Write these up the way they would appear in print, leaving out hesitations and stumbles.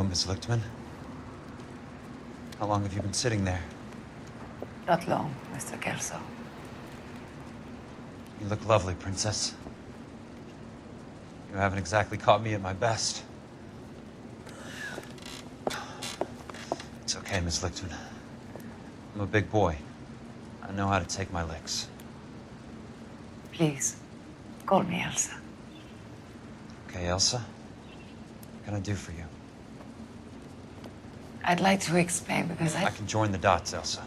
Hello, Miss Lichtman. How long have you been sitting there? Not long, Mr. Kelso. You look lovely, Princess. You haven't exactly caught me at my best. It's okay, Miss Lichtman. I'm a big boy. I know how to take my licks. Please, call me Elsa. Okay, Elsa? What can I do for you? I'd like to explain because I can join the dots, Elsa.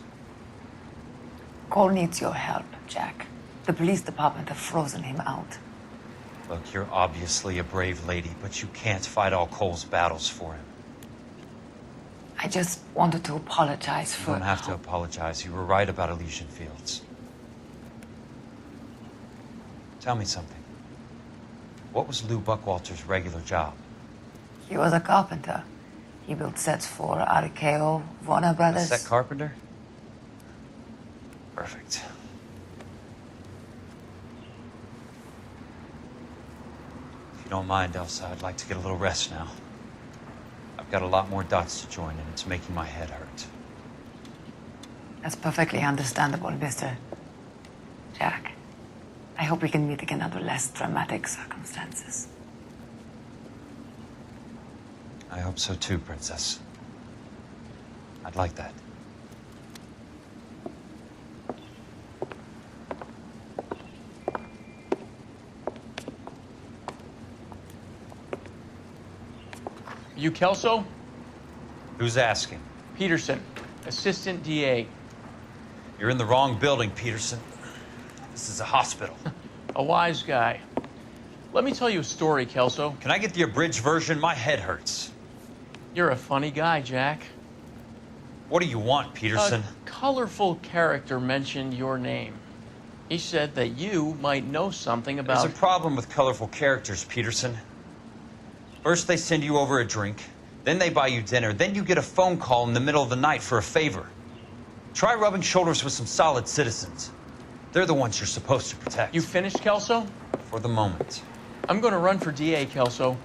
Cole needs your help, Jack. The police department have frozen him out. Look, you're obviously a brave lady, but you can't fight all Cole's battles for him. I just wanted to apologize You for... don't have to apologize. You were right about Elysian Fields. Tell me something. What was Lou Buckwalter's regular job? He was a carpenter. He built sets for RKO, Warner Brothers. A set carpenter? Perfect. If you don't mind, Elsa, I'd like to get a little rest now. I've got a lot more dots to join, and it's making my head hurt. That's perfectly understandable, Mr. Jack. I hope we can meet again under less dramatic circumstances. I hope so too, Princess. I'd like that. You Kelso? Who's asking? Peterson, Assistant DA. You're in the wrong building, Peterson. This is a hospital. A wise guy. Let me tell you a story, Kelso. Can I get the abridged version? My head hurts. You're a funny guy, Jack. What do you want, Peterson? A colorful character mentioned your name. He said that you might know something about... There's a problem with colorful characters, Peterson. First, they send you over a drink. Then they buy you dinner. Then you get a phone call in the middle of the night for a favor. Try rubbing shoulders with some solid citizens. They're the ones you're supposed to protect. You finished, Kelso? For the moment. I'm going to run for DA, Kelso.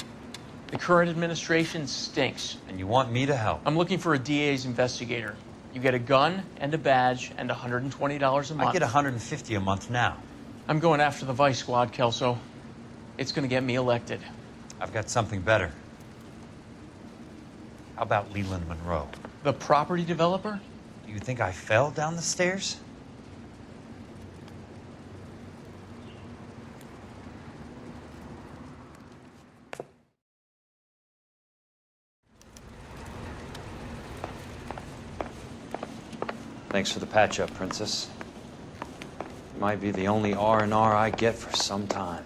The current administration stinks. And you want me to help? I'm looking for a DA's investigator. You get a gun and a badge and $120 a month. I get $150 a month now. I'm going after the Vice Squad, Kelso. It's going to get me elected. I've got something better. How about Leland Monroe? The property developer? Do you think I fell down the stairs? Thanks for the patch-up, Princess. You might be the only R&R I get for some time.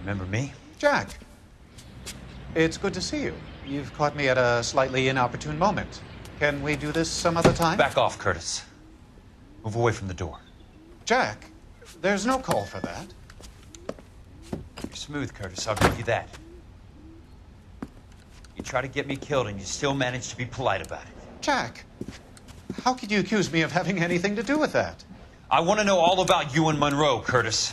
Remember me? Jack, it's good to see you. You've caught me at a slightly inopportune moment. Can we do this some other time? Back off, Curtis. Move away from the door. Jack, there's no call for that. You're smooth, Curtis. I'll give you that. You try to get me killed, and you still manage to be polite about it. Jack, how could you accuse me of having anything to do with that? I want to know all about you and Monroe, Curtis.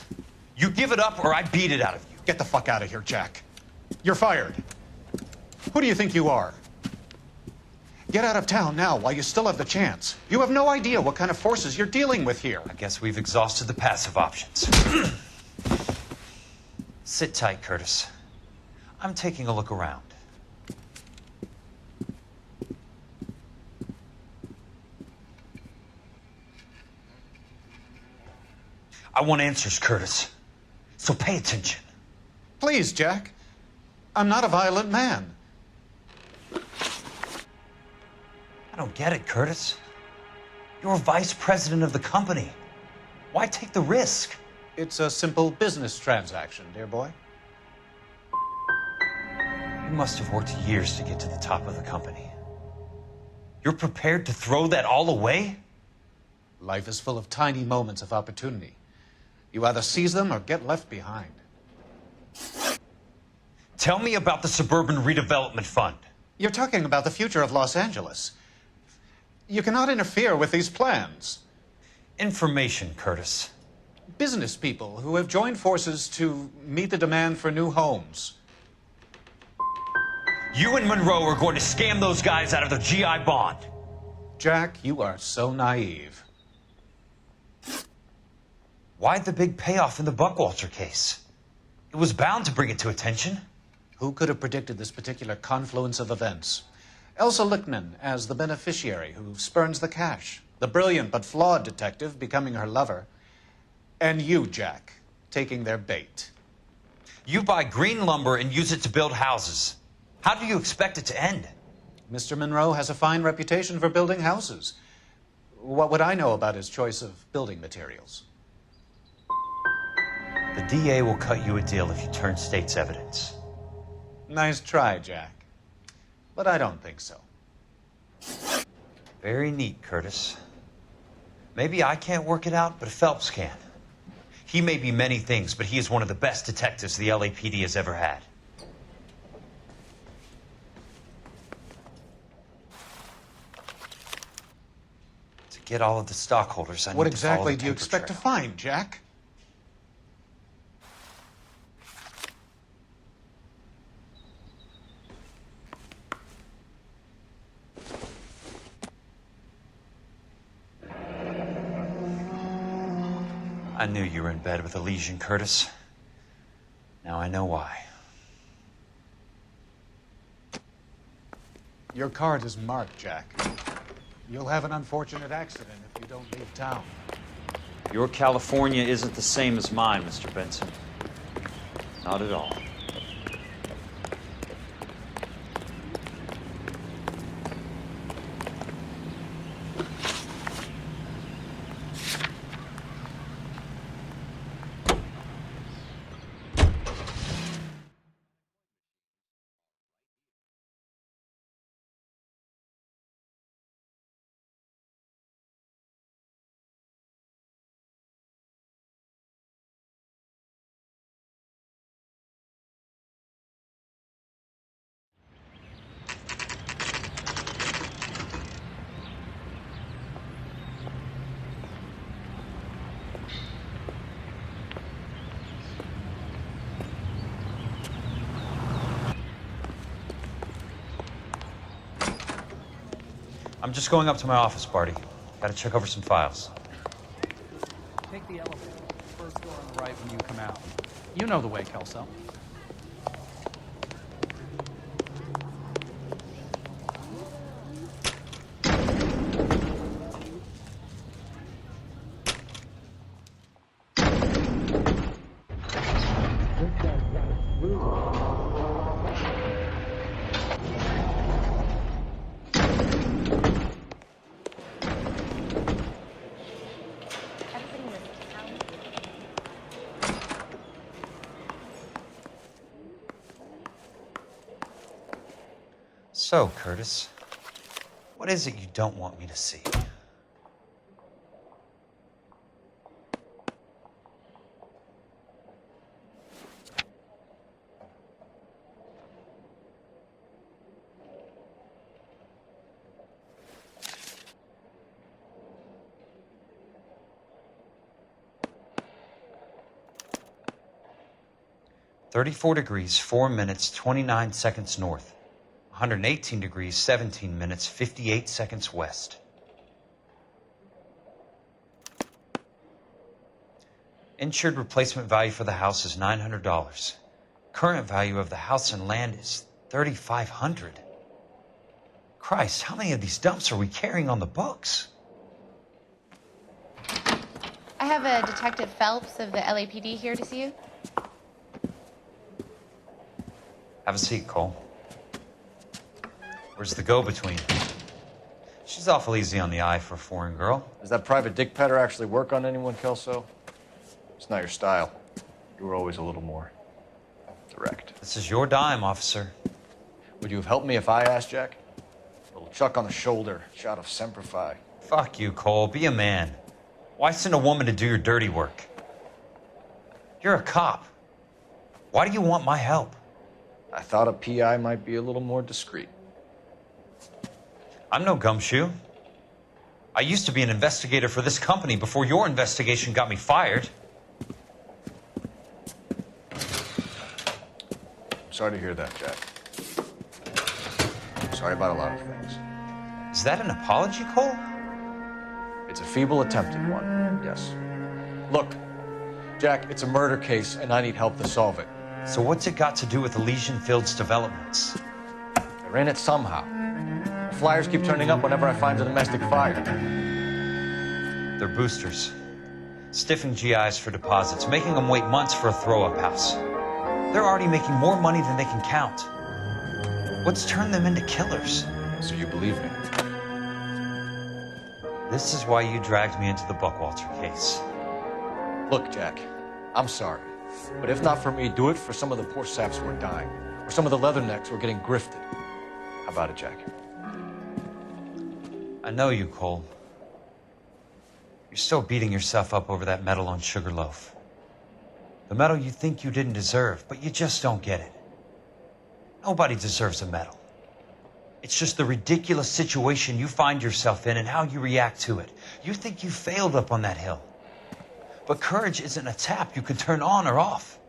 You give it up, or I beat it out of you. Get the fuck out of here, Jack. You're fired. Who do you think you are? Get out of town now while you still have the chance. You have no idea what kind of forces you're dealing with here. I guess we've exhausted the passive options. Sit tight, Curtis. I'm taking a look around. I want answers, Curtis. So pay attention. Please, Jack. I'm not a violent man. I don't get it, Curtis. You're vice president of the company. Why take the risk? It's a simple business transaction, dear boy. You must have worked years to get to the top of the company. You're prepared to throw that all away? Life is full of tiny moments of opportunity. You either seize them or get left behind. Tell me about the Suburban Redevelopment Fund. You're talking about the future of Los Angeles. You cannot interfere with these plans. Information, Curtis. Business people who have joined forces to meet the demand for new homes. You and Monroe are going to scam those guys out of their GI bond. Jack, you are so naive. Why the big payoff in the Buckwalter case? It was bound to bring it to attention. Who could have predicted this particular confluence of events? Elsa Lichtman as the beneficiary who spurns the cash, the brilliant but flawed detective becoming her lover, and you, Jack, taking their bait. You buy green lumber and use it to build houses. How do you expect it to end? Mr. Monroe has a fine reputation for building houses. What would I know about his choice of building materials? The DA will cut you a deal if you turn state's evidence. Nice try, Jack. But I don't think so. Very neat, Curtis. Maybe I can't work it out, but Phelps can. He may be many things, but he is one of the best detectives the LAPD has ever had. To get all of the stockholders, I What need to follow exactly the do you paper expect to trail. find, Jack? I knew you were in bed with a lesion, Curtis. Now I know why. Your card is marked, Jack. You'll have an unfortunate accident if you don't leave town. Your California isn't the same as mine, Mr. Benson. Not at all. I'm just going up to my office, Barty. Gotta check over some files. Take the elevator. First door on the right when you come out. You know the way, Kelso. So, Curtis, what is it you don't want me to see? "34 degrees, 4 minutes, 29 seconds north. 118 degrees, 17 minutes, 58 seconds west. Insured replacement value for the house is $900. Current value of the house and land is $3,500. Christ, how many of these dumps are we carrying on the books? I have a Detective Phelps of the LAPD here to see you. Have a seat, Cole. Where's the go-between? She's awful easy on the eye for a foreign girl. Does that private dick petter actually work on anyone, Kelso? It's not your style. You were always a little more direct. This is your dime, officer. Would you have helped me if I asked, Jack? A little chuck on the shoulder, shot of Semper Fi. Fuck you, Cole. Be a man. Why send a woman to do your dirty work? You're a cop. Why do you want my help? I thought a PI might be a little more discreet. I'm no gumshoe. I used to be an investigator for this company before your investigation got me fired. Sorry to hear that, Jack. Sorry about a lot of things. Is that an apology, Cole? It's a feeble attempt at one, yes. Look, Jack, it's a murder case, and I need help to solve it. So what's it got to do with Elysian Fields developments? They're in it somehow. The flyers keep turning up whenever I find a domestic fire. They're boosters. Stiffing GIs for deposits, making them wait months for a throw-up house. They're already making more money than they can count. What's turned them into killers? So you believe me? This is why you dragged me into the Buckwalter case. Look, Jack, I'm sorry. But if not for me, do it for some of the poor saps who are dying. Or some of the leathernecks who are getting grifted. How about it, Jack? I know you, Cole. You're still beating yourself up over that medal on Sugarloaf. The medal you think you didn't deserve, but you just don't get it. Nobody deserves a medal. It's just the ridiculous situation you find yourself in and how you react to it. You think you failed up on that hill. But courage isn't a tap you can turn on or off.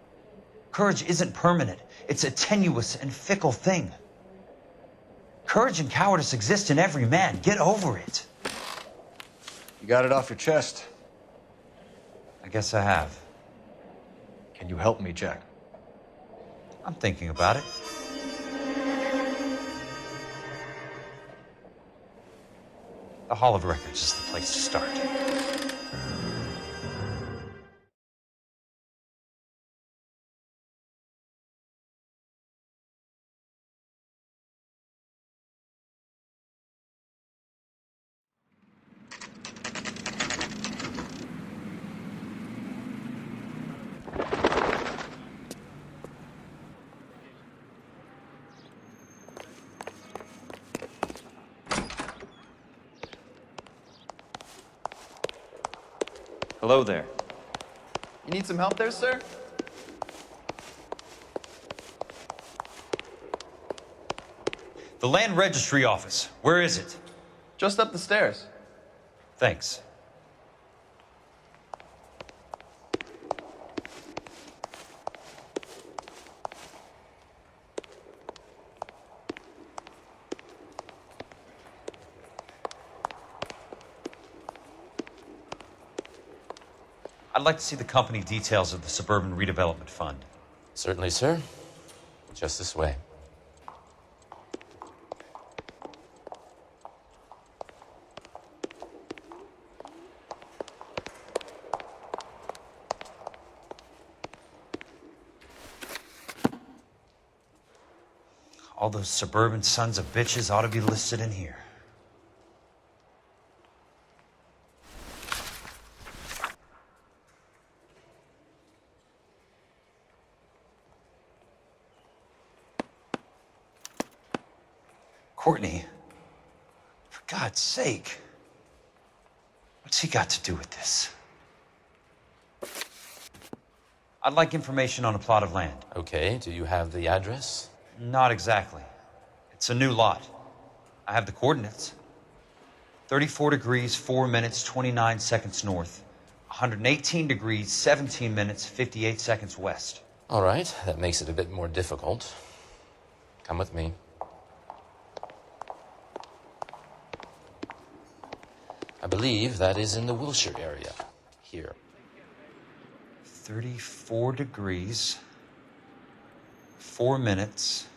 Courage isn't permanent. It's a tenuous and fickle thing. Courage and cowardice exist in every man. Get over it. You got it off your chest. I guess I have. Can you help me, Jack? I'm thinking about it. The Hall of Records is the place to start. Hello there. You need some help there, sir? The Land Registry Office. Where is it? Just up the stairs. Thanks. I'd like to see the company details of the Suburban Redevelopment Fund. Certainly, sir. Just this way. All those suburban sons of bitches ought to be listed in here. Courtney, for God's sake, what's he got to do with this? I'd like information on a plot of land. Okay, do you have the address? Not exactly. It's a new lot. I have the coordinates. 34 degrees, 4 minutes, 29 seconds north. 118 degrees, 17 minutes, 58 seconds west. All right, that makes it a bit more difficult. Come with me. I believe that is in the Wilshire area. Here. 34 degrees, 4 minutes,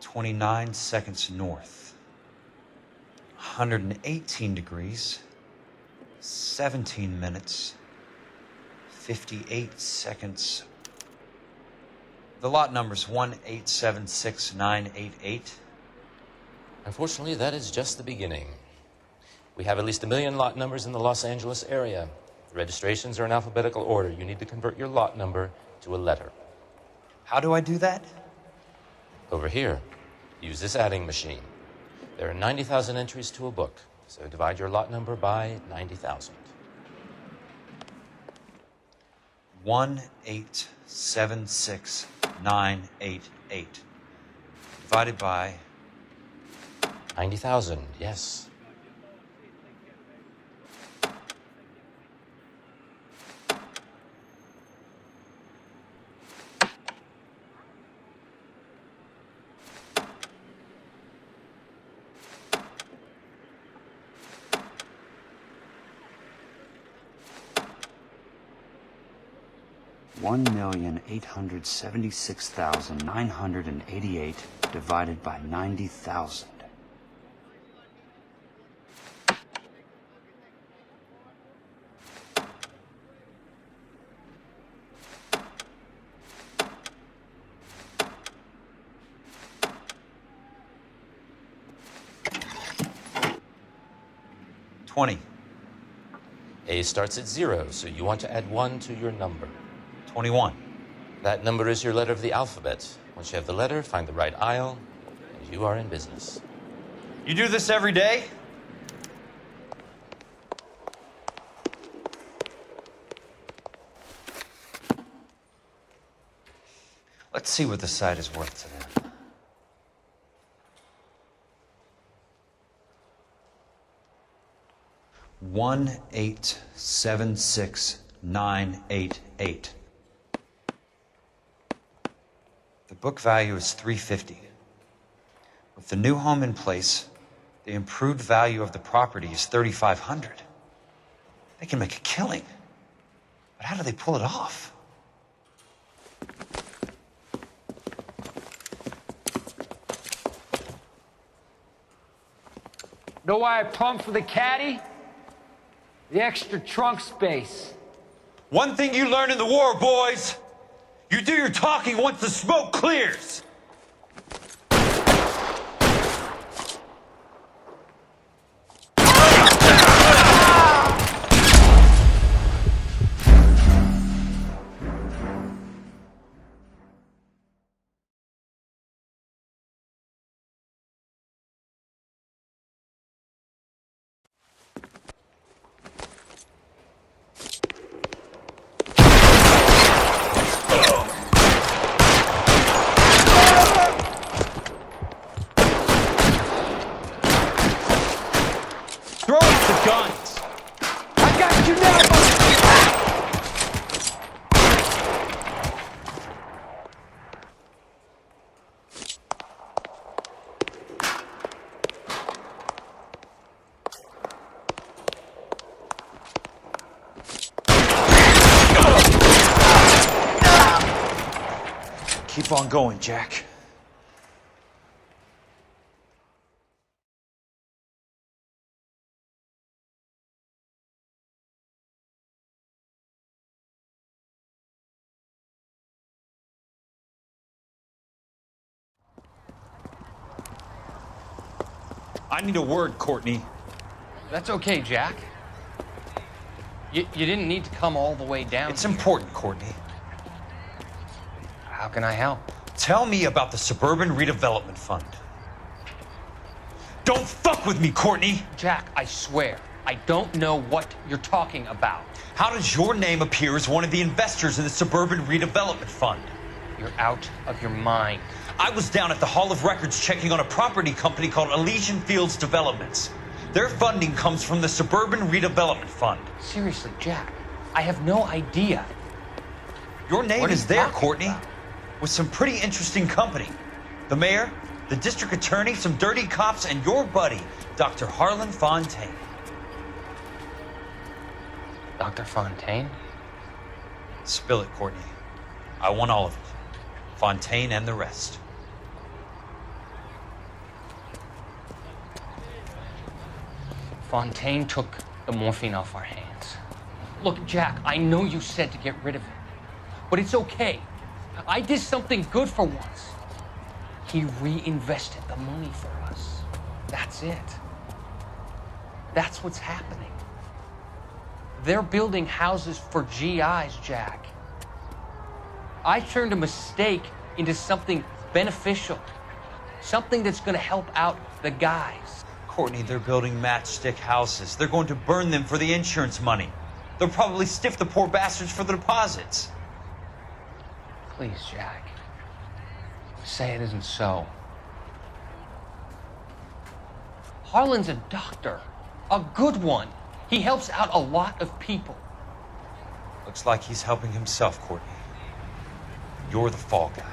29 seconds north. 118 degrees, 17 minutes, 58 seconds. The lot number's 1876988. Unfortunately, that is just the beginning. We have at least 1 million lot numbers in the Los Angeles area. The registrations are in alphabetical order. You need to convert your lot number to a letter. How do I do that? Over here, use this adding machine. There are 90,000 entries to a book, so divide your lot number by 90,000. 1876988 divided by 90,000, yes. $1,876,988 divided by 90,000. A starts at 0, so you want to add 1 to your number. 21. That number is your letter of the alphabet. Once you have the letter, find the right aisle, and you are in business. You do this every day? Let's see what the site is worth to them. $1,876,988. The book value is $350. With the new home in place, the improved value of the property is $3,500. They can make a killing. But how do they pull it off? Know why I pumped for the caddy? The extra trunk space. One thing you learn in the war, boys. You do your talking once the smoke clears. Throw out the guns! I got you now! Keep on going, Jack. I need a word, Courtney. That's okay, Jack. You didn't need to come all the way down. It's important, Courtney. How can I help? Tell me about the Suburban Redevelopment Fund. Don't fuck with me, Courtney! Jack, I swear, I don't know what you're talking about. How does your name appear as one of the investors in the Suburban Redevelopment Fund? You're out of your mind. I was down at the Hall of Records checking on a property company called Elysian Fields Developments. Their funding comes from the Suburban Redevelopment Fund. Seriously, Jack, I have no idea. Your name What are is you there, talking Courtney, about? with some pretty interesting company. The mayor, the district attorney, some dirty cops, and your buddy, Dr. Harlan Fontaine. Dr. Fontaine? Spill it, Courtney. I want all of it. Fontaine and the rest. Fontaine took the morphine off our hands. Look, Jack, I know you said to get rid of it, but it's okay. I did something good for once. He reinvested the money for us. That's it. That's what's happening. They're building houses for GIs, Jack. I turned a mistake into something beneficial, something that's going to help out the guys. Courtney, they're building matchstick houses. They're going to burn them for the insurance money. They'll probably stiff the poor bastards for the deposits. Please, Jack. Say it isn't so. Harlan's a doctor. A good one. He helps out a lot of people. Looks like he's helping himself, Courtney. You're the fall guy.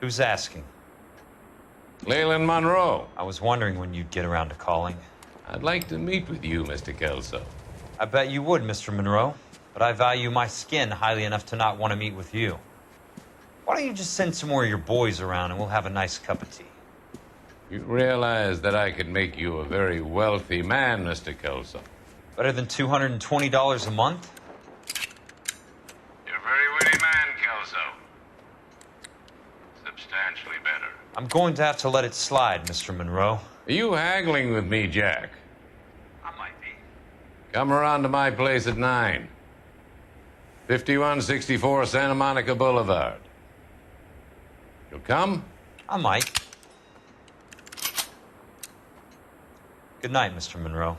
Who's asking? Leland Monroe. I was wondering when you'd get around to calling. I'd like to meet with you, Mr. Kelso. I bet you would, Mr. Monroe. But I value my skin highly enough to not want to meet with you. Why don't you just send some more of your boys around and we'll have a nice cup of tea? You realize that I could make you a very wealthy man, Mr. Kelso. Better than $220 a month? You're a very witty man, Kelso. Substantially better. I'm going to have to let it slide, Mr. Monroe. Are you haggling with me, Jack? I might be. Come around to my place at 9. 5164 Santa Monica Boulevard. You'll come? I might. Good night, Mr. Monroe.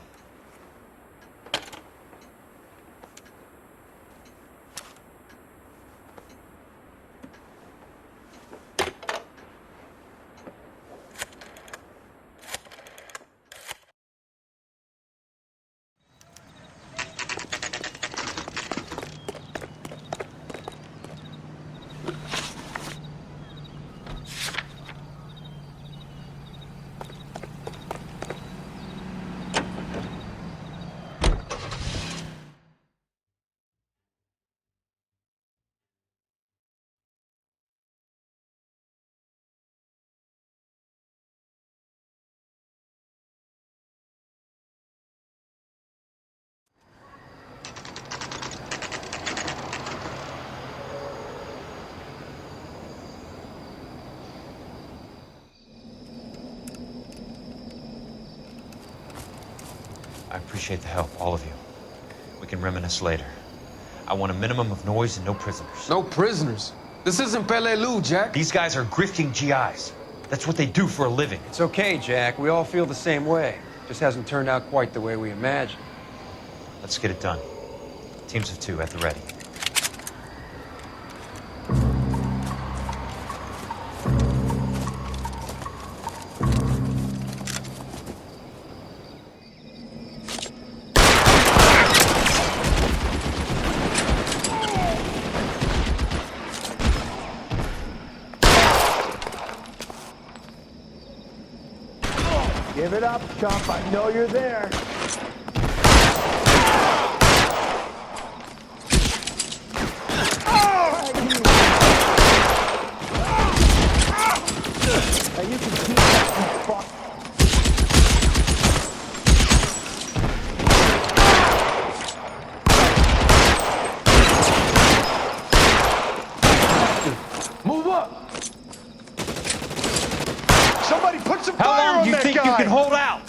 I appreciate the help, all of you. We can reminisce later. I want a minimum of noise and no prisoners. No prisoners? This isn't Peleliu, Jack. These guys are grifting GIs. That's what they do for a living. It's okay, Jack. We all feel the same way. Just hasn't turned out quite the way we imagined. Let's get it done. Teams of 2 at the ready. Give it up, chump. I know you're there. Now you can keep that, you fuck. Move up. Somebody put some fire on that guy. How long do you think you can hold out?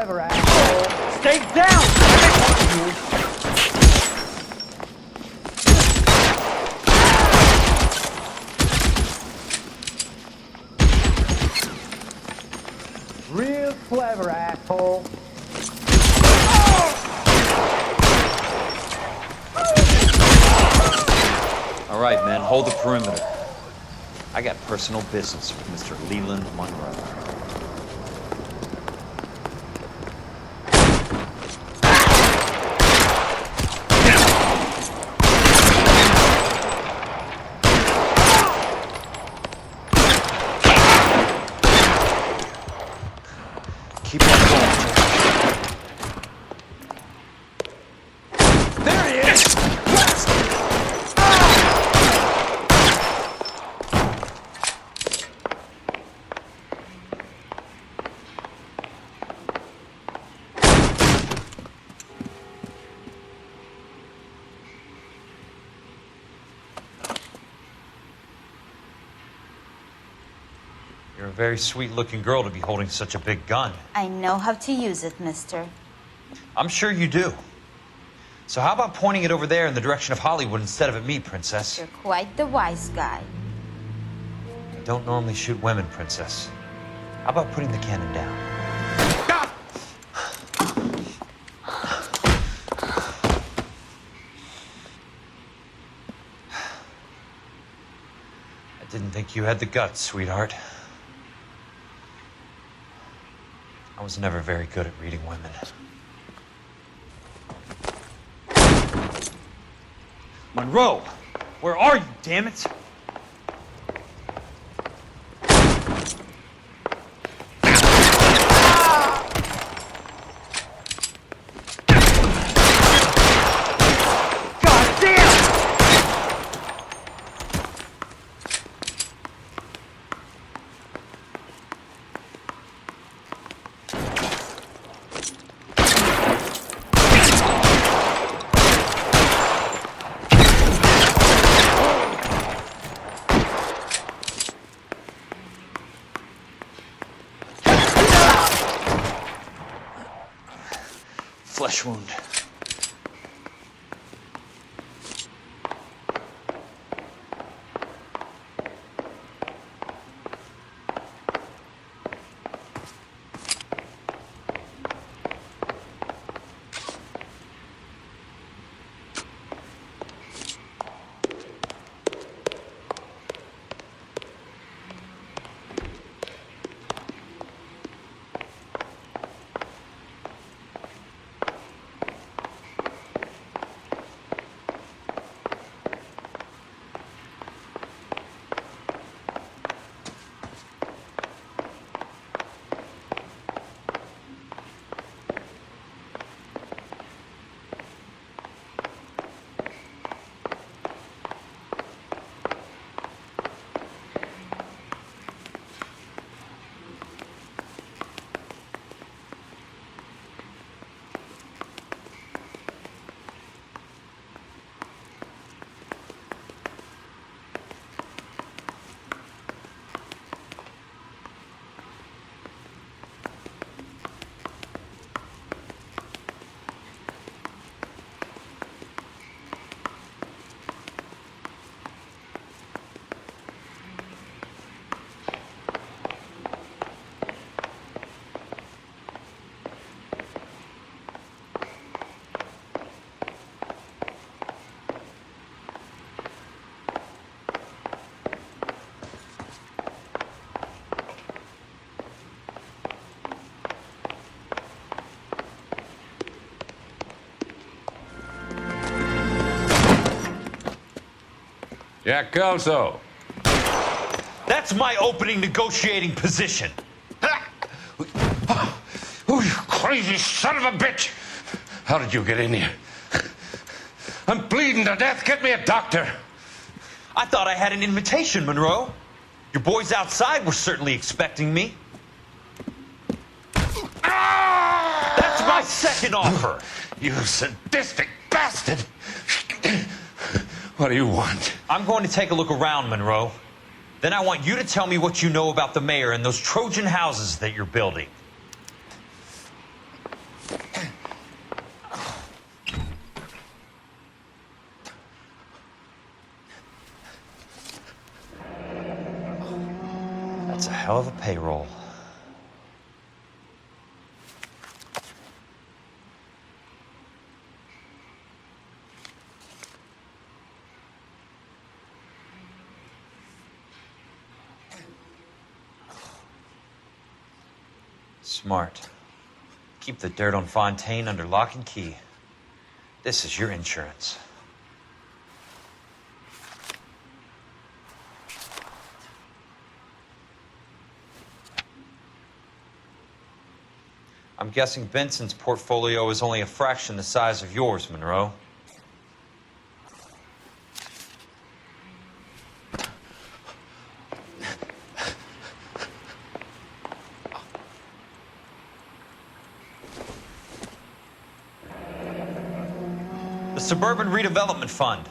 clever, asshole. Stay down! Real clever, asshole. All right, men, hold the perimeter. I got personal business with Mr. Leland Monroe. Keep on going. There he is! You're a very sweet-looking girl to be holding such a big gun. I know how to use it, mister. I'm sure you do. So how about pointing it over there in the direction of Hollywood instead of at me, Princess? You're quite the wise guy. I don't normally shoot women, Princess. How about putting the cannon down? I didn't think you had the guts, sweetheart. I was never very good at reading women. Monroe! Where are you, damn it? Flesh wound. Jack Kelso. That's my opening negotiating position. Oh, you crazy son of a bitch! How did you get in here? I'm bleeding to death. Get me a doctor. I thought I had an invitation, Monroe. Your boys outside were certainly expecting me. That's my second offer. You sadistic bastard! What do you want? I'm going to take a look around, Monroe. Then I want you to tell me what you know about the mayor and those Trojan houses that you're building. That's a hell of a payroll. Smart. Keep the dirt on Fontaine under lock and key. This is your insurance. I'm guessing Benson's portfolio is only a fraction the size of yours, Monroe. The Suburban Redevelopment Fund.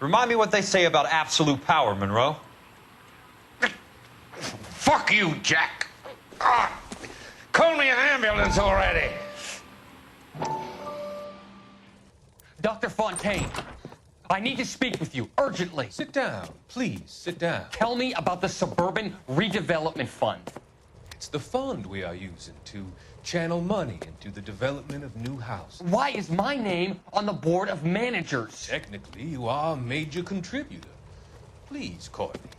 Remind me what they say about absolute power, Monroe. Fuck you, Jack. Ah, call me an ambulance already. Dr. Fontaine, I need to speak with you urgently. Sit down, please, sit down. Tell me about the Suburban Redevelopment Fund. It's the fund we are using to channel money into the development of new houses. Why is my name on the board of managers? Technically, you are a major contributor. Please, Courtney.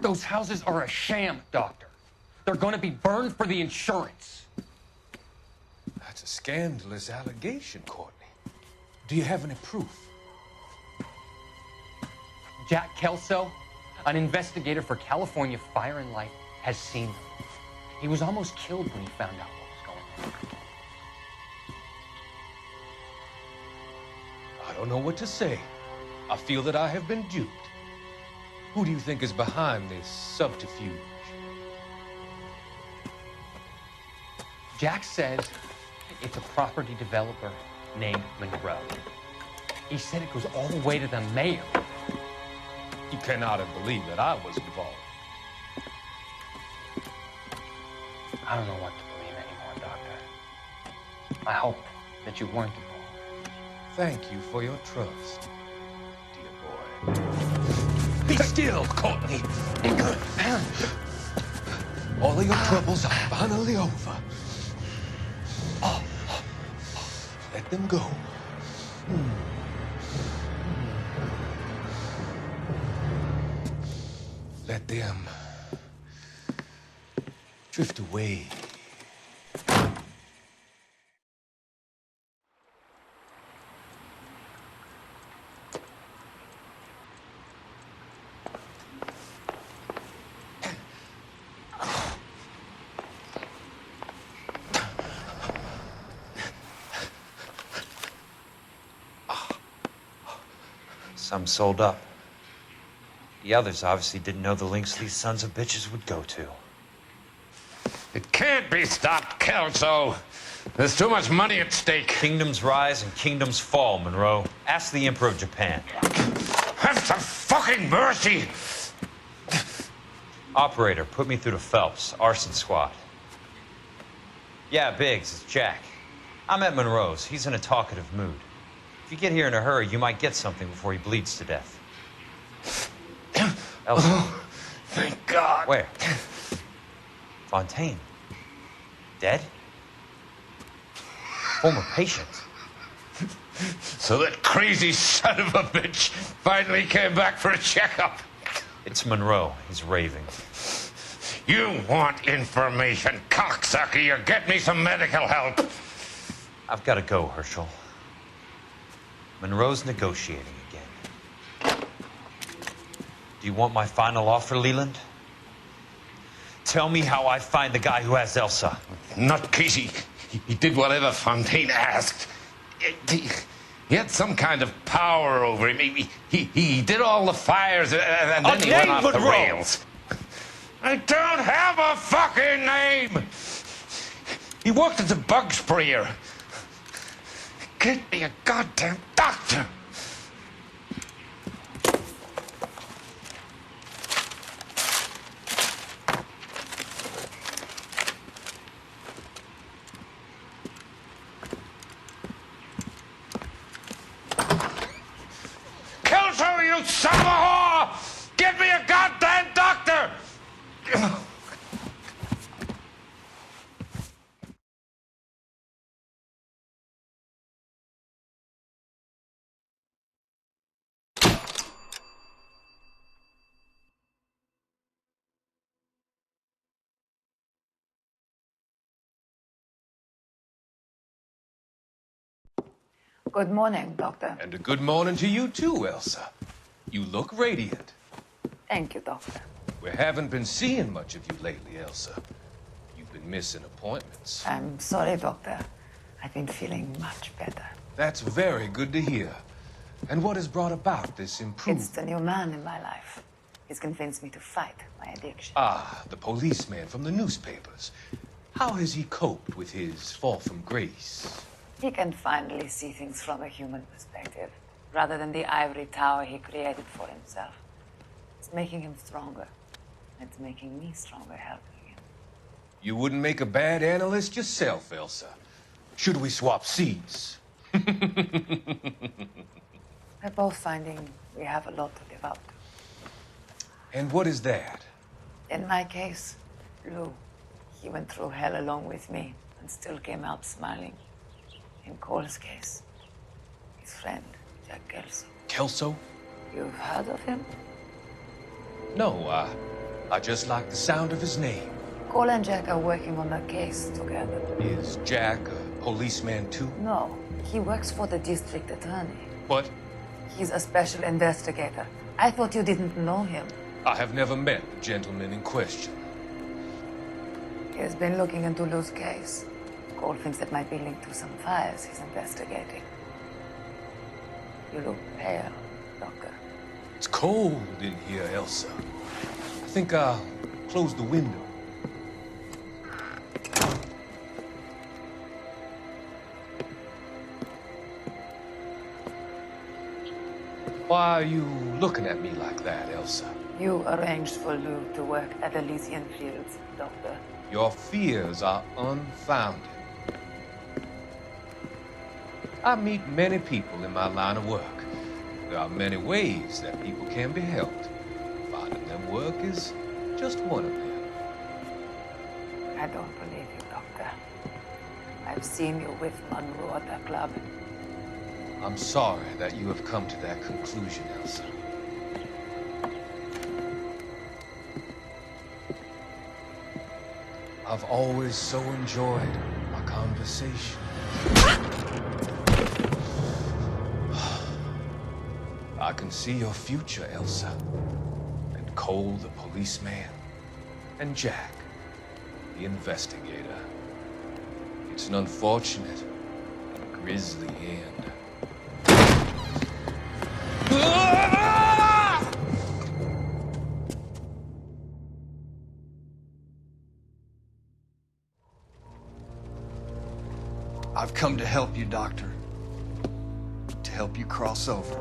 Those houses are a sham, Doctor. They're going to be burned for the insurance. That's a scandalous allegation, Courtney. Do you have any proof? Jack Kelso, an investigator for California Fire and Life, has seen them. He was almost killed when he found out what was going on. I don't know what to say. I feel that I have been duped. Who do you think is behind this subterfuge? Jack says it's a property developer named Monroe. He said it goes all the way to the mayor. You cannot have believed that I was involved. I don't know what to believe anymore, Doctor. I hope that you weren't involved. Thank you for your trust, dear boy. Be still, Courtney. All of your troubles are finally over. Let them go. Let them drift away. Some sold up. The others obviously didn't know the lengths these sons of bitches would go to. It can't be stopped, Kelso. There's too much money at stake. Kingdoms rise and kingdoms fall, Monroe. Ask the Emperor of Japan. Have some fucking mercy! Operator, put me through to Phelps, Arson squad. Yeah, Biggs, it's Jack. I'm at Monroe's. He's in a talkative mood. If you get here in a hurry, you might get something before he bleeds to death. Elsa. Oh, thank God. Where? Fontaine. Dead? Former patient. So that crazy son of a bitch finally came back for a checkup. It's Monroe. He's raving. You want information, cocksucker. You get me some medical help. I've got to go, Herschel. Monroe's negotiating again. Do you want my final offer, Leland? Tell me how I find the guy who has Elsa. Not Casey. He did whatever Fontaine asked. He had some kind of power over him. He did all the fires and then he went off the rails. I don't have a fucking name. He worked as a bug sprayer. Get me a goddamn doctor. Kelso, you son of a whore! Get me a Good morning, Doctor. And a good morning to you too, Elsa. You look radiant. Thank you, Doctor. We haven't been seeing much of you lately, Elsa. You've been missing appointments. I'm sorry, Doctor. I've been feeling much better. That's very good to hear. And what has brought about this improvement? It's the new man in my life. He's convinced me to fight my addiction. Ah, the policeman from the newspapers. How has he coped with his fall from grace? He can finally see things from a human perspective, rather than the ivory tower he created for himself. It's making him stronger. It's making me stronger helping him. You wouldn't make a bad analyst yourself, Elsa. Should we swap seats? We're both finding we have a lot to live up to. And what is that? In my case, Lou, he went through hell along with me and still came out smiling. In Cole's case, his friend, Jack Kelso. Kelso? You've heard of him? No, I just like the sound of his name. Cole and Jack are working on a case together. Is Jack a policeman too? No, he works for the district attorney. But He's a special investigator. I thought you didn't know him. I have never met the gentleman in question. He has been looking into Lou's case. Cole thinks it might be linked to some fires he's investigating. You look pale, Doctor. It's cold in here, Elsa. I think I'll close the window. Why are you looking at me like that, Elsa? You arranged for Lou to work at Elysian Fields, Doctor. Your fears are unfounded. I meet many people in my line of work. There are many ways that people can be helped. Finding them work is just one of them. I don't believe you, Doctor. I've seen you with Monroe at the club. I'm sorry that you have come to that conclusion, Elsa. I've always so enjoyed our conversation. I can see your future, Elsa. And Cole, the policeman. And Jack, the investigator. It's an unfortunate and grisly end. I've come to help you, Doctor. To help you cross over.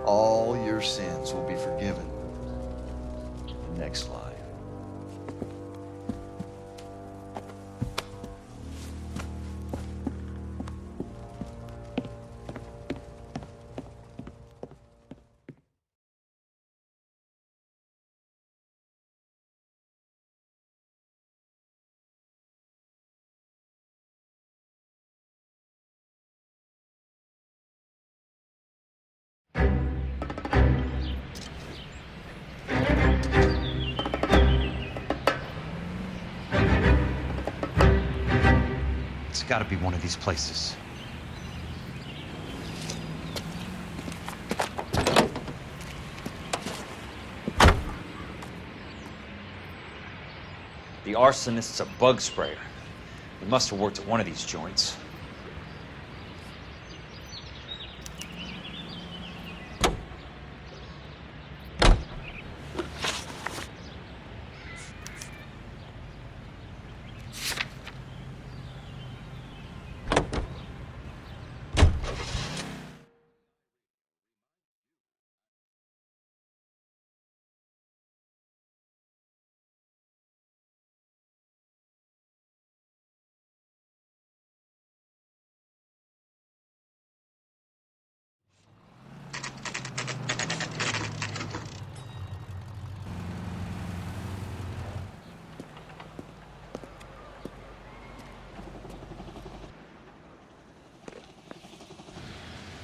All your sins will be forgiven in the next life. It's gotta be one of these places. The arsonist's a bug sprayer. He must have worked at one of these joints.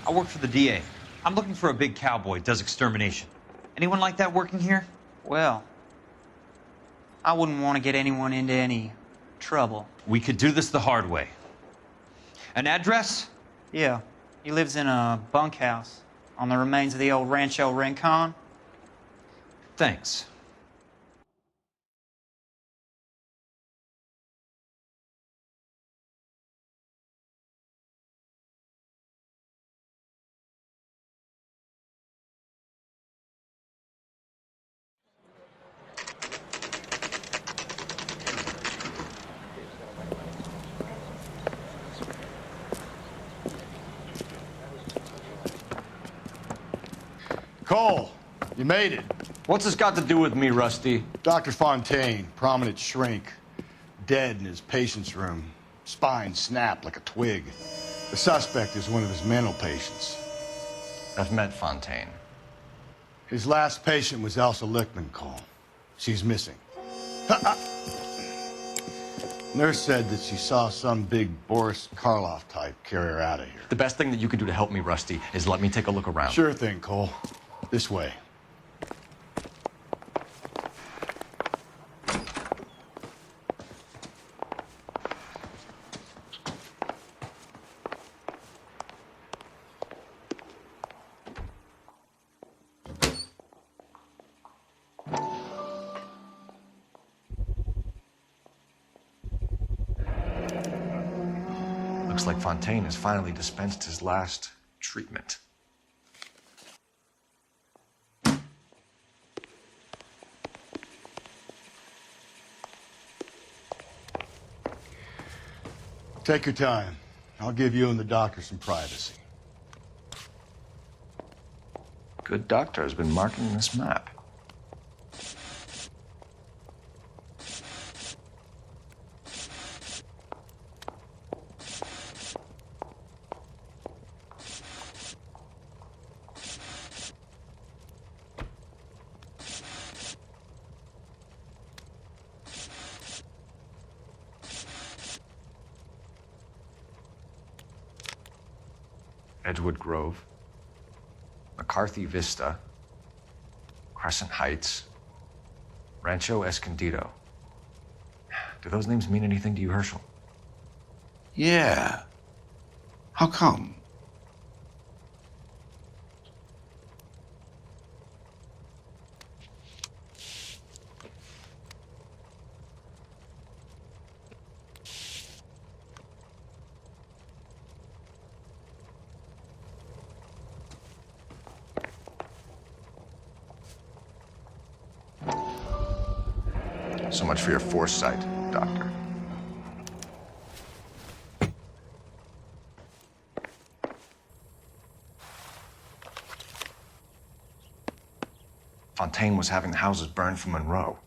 I work for the DA. I'm looking for a big cowboy, does extermination. Anyone like that working here? Well, I wouldn't want to get anyone into any trouble. We could do this the hard way. An address? Yeah, he lives in a bunkhouse on the remains of the old Rancho Rincon. Thanks. Cole, you made it. What's this got to do with me, Rusty? Dr. Fontaine, prominent shrink, dead in his patient's room. Spine snapped like a twig. The suspect is one of his mental patients. I've met Fontaine. His last patient was Elsa Lichtman, Cole. She's missing. Nurse said that she saw some big Boris Karloff type carry her out of here. The best thing that you can do to help me, Rusty, is let me take a look around. Sure thing, Cole. This way. Looks like Fontaine has finally dispensed his last treatment. Take your time. I'll give you and the doctor some privacy. Good doctor has been marking this map. Edgewood Grove, McCarthy Vista, Crescent Heights, Rancho Escondido. Do those names mean anything to you, Herschel? Yeah. How come? So much for your foresight, Doctor. Fontaine was having the houses burned for Monroe.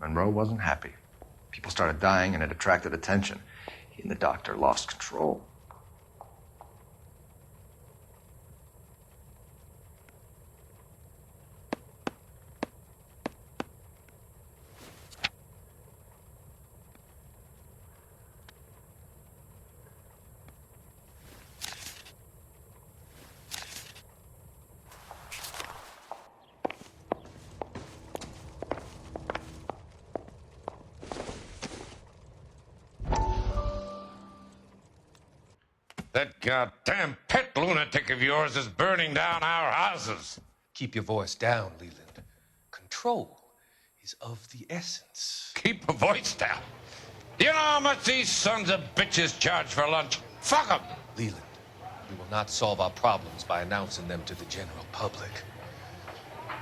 Monroe wasn't happy. People started dying and it attracted attention. He and the doctor lost control. That goddamn pet lunatic of yours is burning down our houses. Keep your voice down, Leland. Control is of the essence. Keep your voice down. You know how much these sons of bitches charge for lunch? Fuck them. Leland, we will not solve our problems by announcing them to the general public.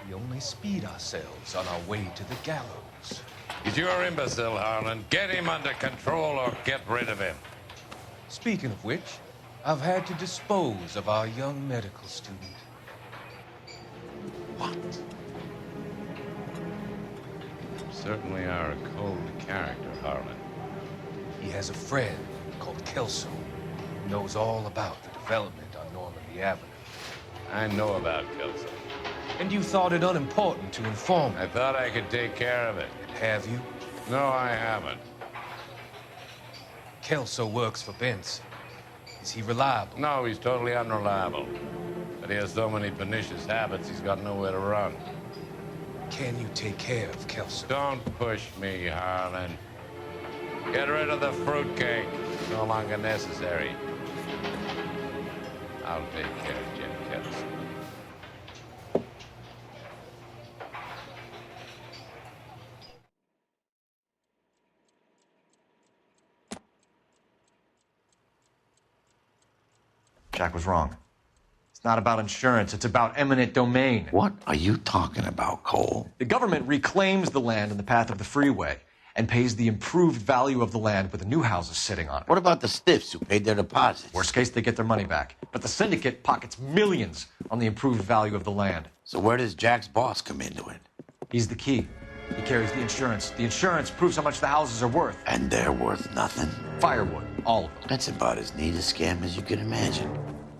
We only speed ourselves on our way to the gallows. He's your imbecile, Harlan. Get him under control or get rid of him. Speaking of which, I've had to dispose of our young medical student. What? You certainly are a cold character, Harlan. He has a friend called Kelso who knows all about the development on Normandy Avenue. I know about Kelso. And you thought it unimportant to inform me. I thought I could take care of it. Have you? No, I haven't. Kelso works for Benson. Is he reliable? No, he's totally unreliable. But he has so many pernicious habits, he's got nowhere to run. Can you take care of Kelso? Don't push me, Harlan. Get rid of the fruitcake. It's no longer necessary. I'll take care of Jim Kelso. Jack was wrong. It's not about insurance, it's about eminent domain. What are you talking about, Cole? The government reclaims the land in the path of the freeway and pays the improved value of the land with the new houses sitting on it. What about the stiffs who paid their deposits? Worst case, they get their money back. But the syndicate pockets millions on the improved value of the land. So where does Jack's boss come into it? He's the key. He carries the insurance. The insurance proves how much the houses are worth. And they're worth nothing? Firewood, all of them. That's about as neat a scam as you can imagine.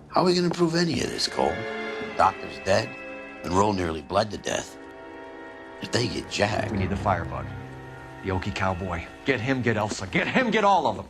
How are we going to prove any of this, Cole? Doctor's dead. Monroe nearly bled to death. If they get Jack... We need the firebug. The Okie cowboy. Get him, get Elsa. Get him, get all of them.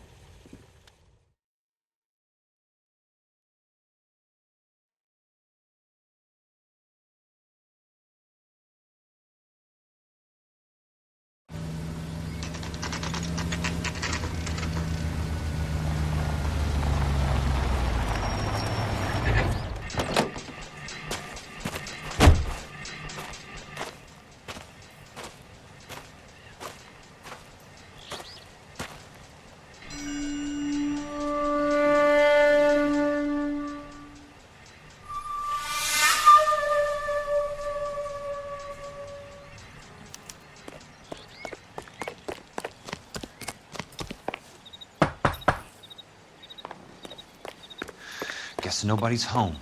Guess nobody's home.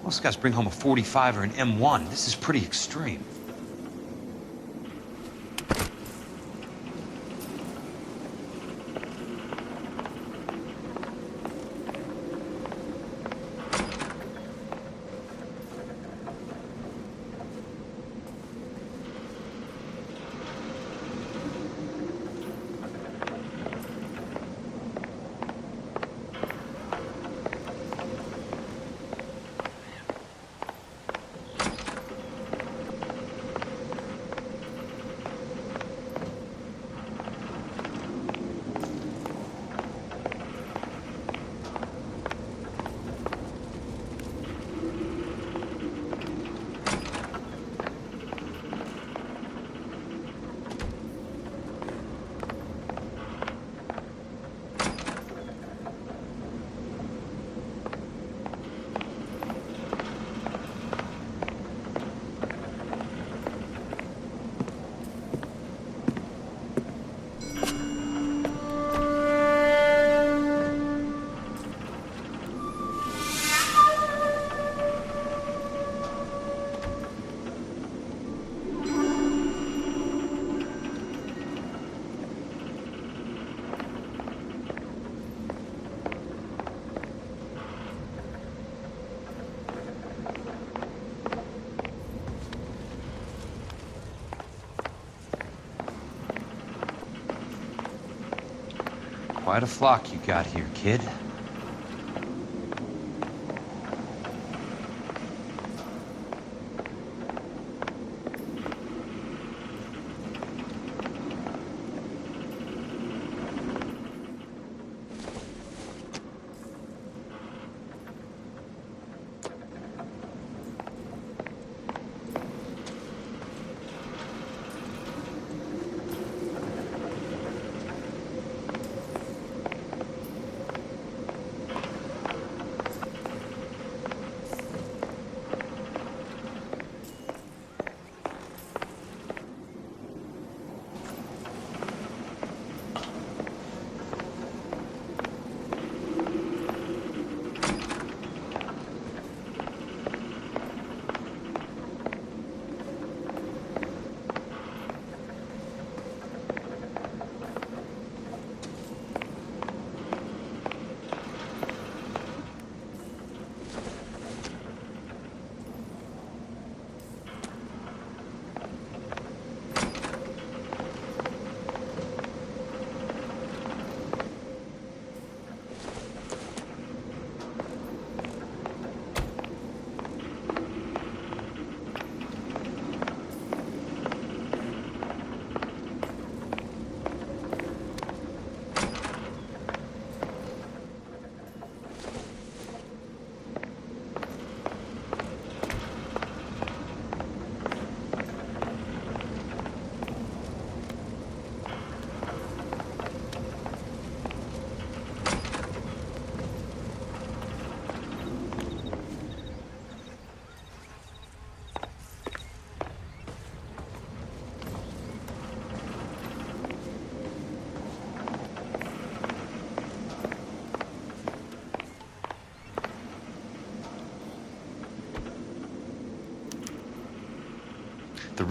Most guys bring home a 45 or an M1. This is pretty extreme. Quite a flock you got here, kid.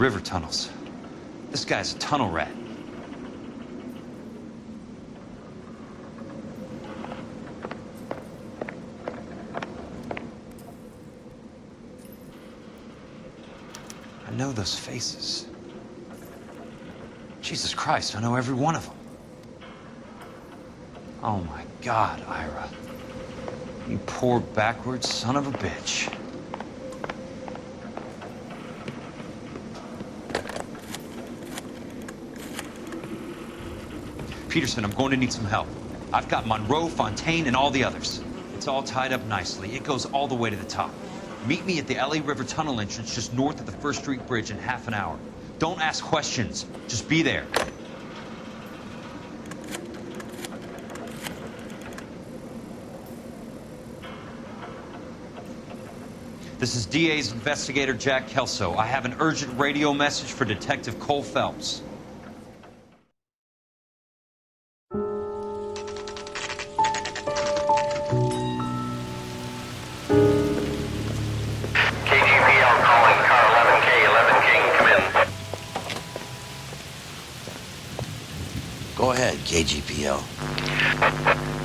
river tunnels. This guy's a tunnel rat. I know those faces. Jesus Christ, I know every one of them. Oh my God, Ira. You poor backwards son of a bitch. Peterson, I'm going to need some help. I've got Monroe, Fontaine, and all the others. It's all tied up nicely. It goes all the way to the top. Meet me at the LA River Tunnel entrance just north of the First Street Bridge in half an hour. Don't ask questions. Just be there. This is DA's investigator, Jack Kelso. I have an urgent radio message for Detective Cole Phelps. Go ahead, KGPL.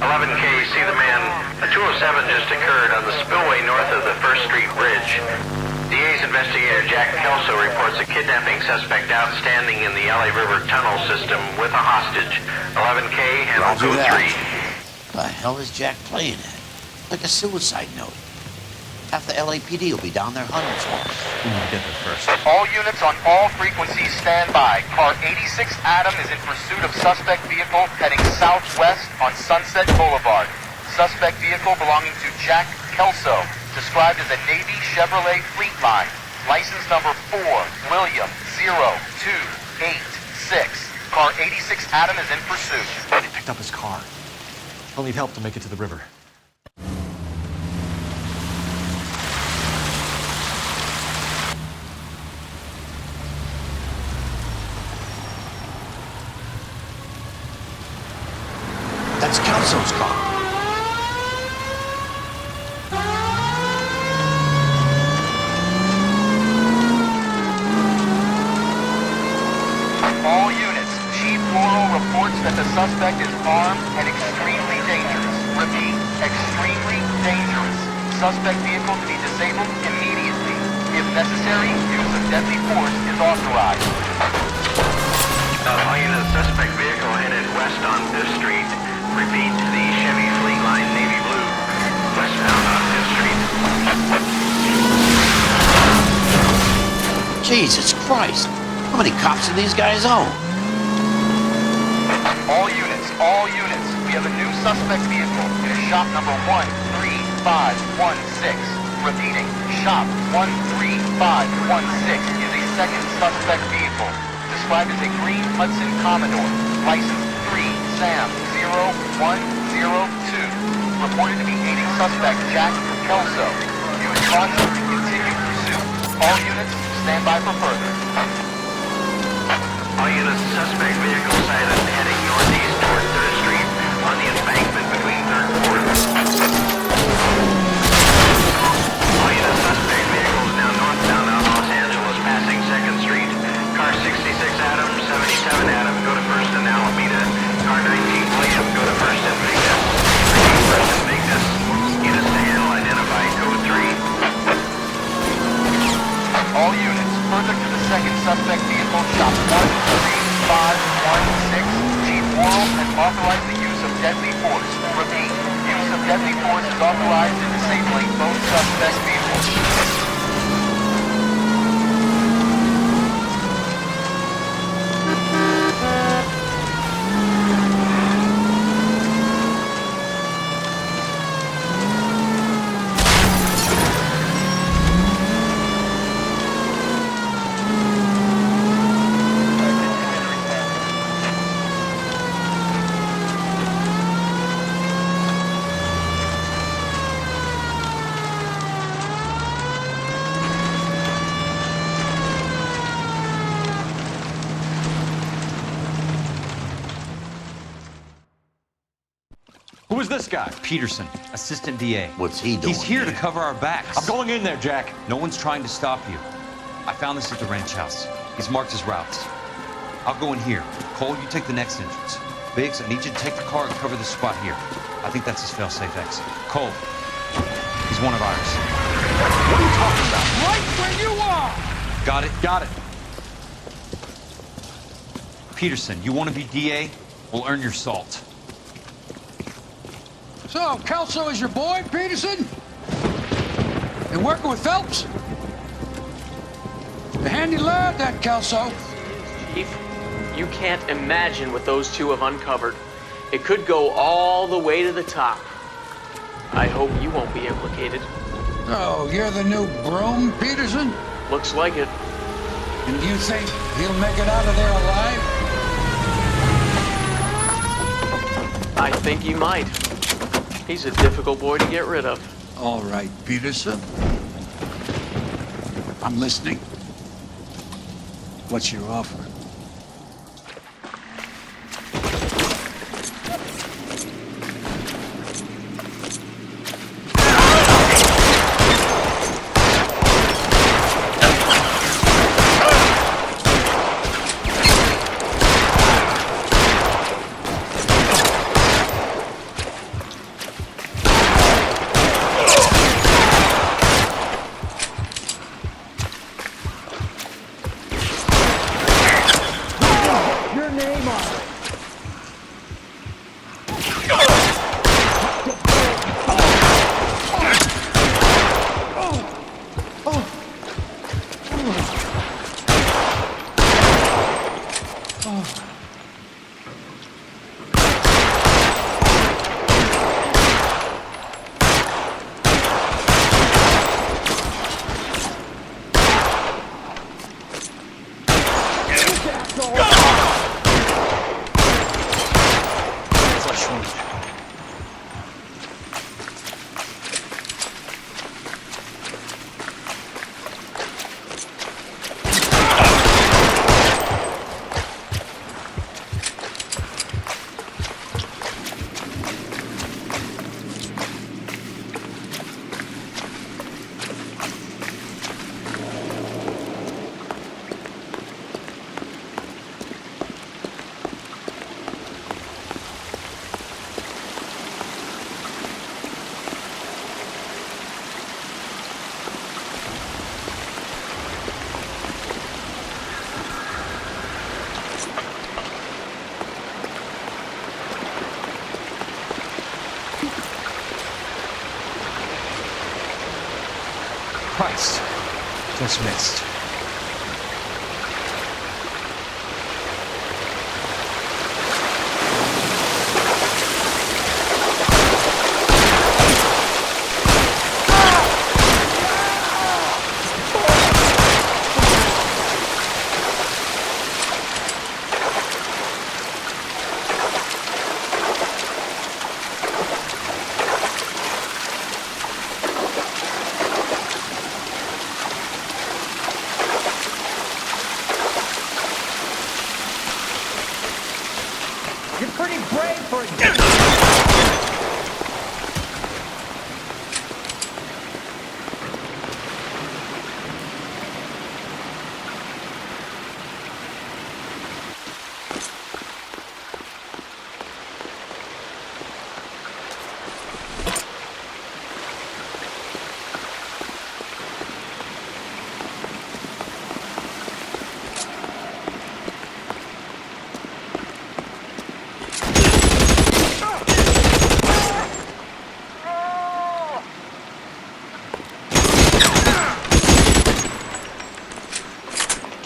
11K, see the man. A 207 just occurred on the spillway north of the First Street Bridge. DA's investigator Jack Kelso reports a kidnapping suspect outstanding in the LA River tunnel system with a hostage. 11K, handle code 3. The hell is Jack playing at? Like a suicide note. Half the LAPD will be down there hunting for him. We need to get there first. All units on all frequencies stand by. Car 86 Adam is in pursuit of suspect vehicle heading southwest on Sunset Boulevard. Suspect vehicle belonging to Jack Kelso, described as a Navy Chevrolet Fleetline. License number 4, William 0286. Car 86 Adam is in pursuit. They picked up his car. He'll need help to make it to the river. That's Kelso's car. All units, Chief Laurel reports that the suspect is armed and extremely dangerous. Repeat, extremely dangerous. Suspect vehicle to be disabled immediately. If necessary, use of deadly force is authorized. All units, suspect vehicle headed west on 5th Street. Repeat, the Chevy Fleetline Navy Blue, westbound on 5th Street. Jesus Christ! How many cops do these guys own? All units, we have a new suspect vehicle. It is shop number 13516. Repeating, shop 13516 is a second suspect vehicle, described as a green Hudson Commodore, license 3 Sam 0102, reported to be aiding suspect Jack Kelso. Use caution to continue pursuit. All units, stand by for further. All units, suspect vehicle sighted heading northeast toward 3rd Street on the embankment between 3rd and 4th. All units, suspect vehicles now northbound on Los Angeles passing 2nd Street. Car 66 Adam, 77 Adam, go to 1st and Alameda. Car 19 William, go to 1st and Vegas. Repeat, 1st and Vegas. Units to handle, identify code 3. All units, further to the second suspect vehicle, shop 13516. Chief Laurel has authorized the use of deadly force. Repeat, use of deadly force is authorized in disabling both suspect vehicles. Who is this guy? Peterson, assistant DA. What's he doing? He's here to cover our backs. I'm going in there, Jack. No one's trying to stop you. I found this at the ranch house. He's marked his routes. I'll go in here. Cole, you take the next entrance. Biggs, I need you to take the car and cover this spot here. I think that's his fail-safe exit. Cole, he's one of ours. What are you talking about? Right where you are! Got it? Got it. Peterson, you want to be DA? We'll earn your salt. So, Kelso is your boy, Peterson? And working with Phelps? A handy lad, that Kelso. Chief, you can't imagine what those two have uncovered. It could go all the way to the top. I hope you won't be implicated. Oh, you're the new broom, Peterson? Looks like it. And do you think he'll make it out of there alive? I think he might. He's a difficult boy to get rid of. All right, Peterson. I'm listening. What's your offer? Christ. Just missed. You're pretty brave for a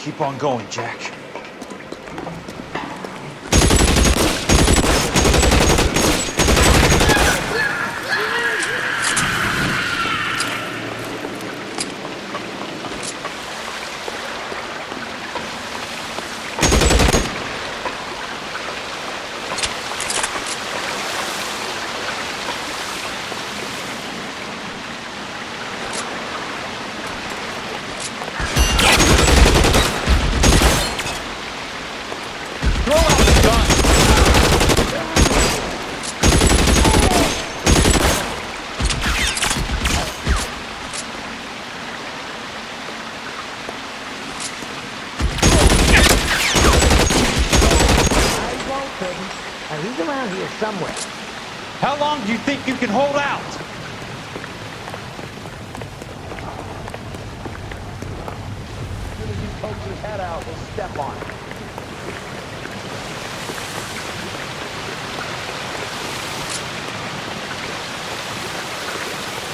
Keep on going, Jack. around here somewhere. How long do you think you can hold out? As soon as he pokes his head out, we'll step on it.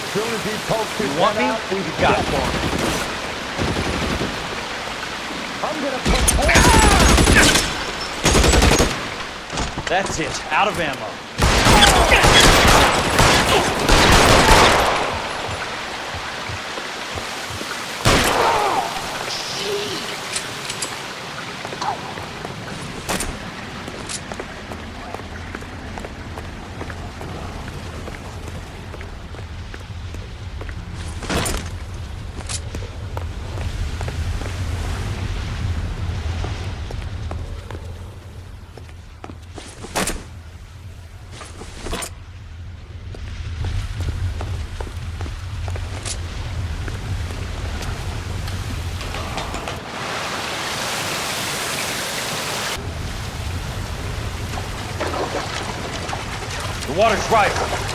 As soon as he pokes his head out, we step on it. I'm gonna put That's it. Out of ammo. The water's rising.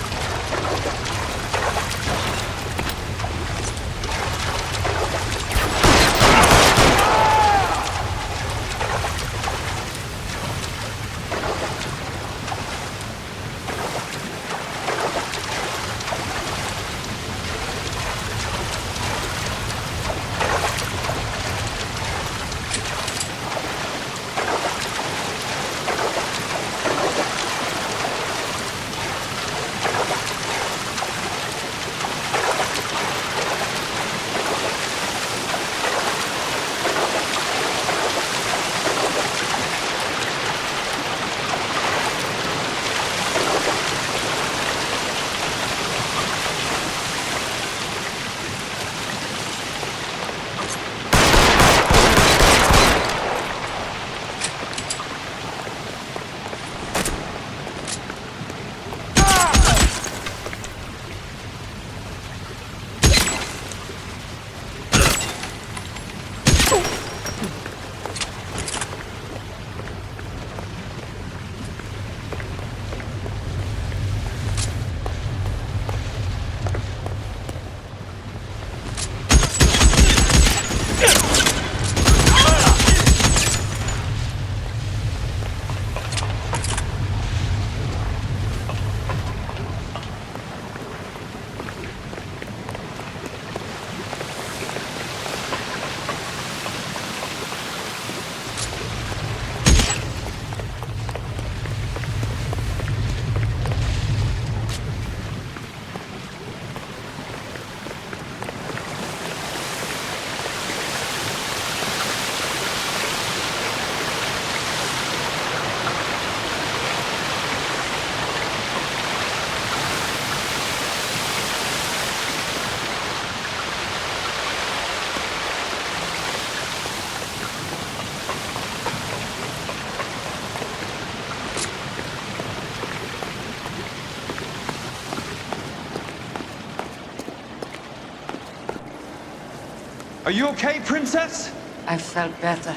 Are you okay, Princess? I felt better.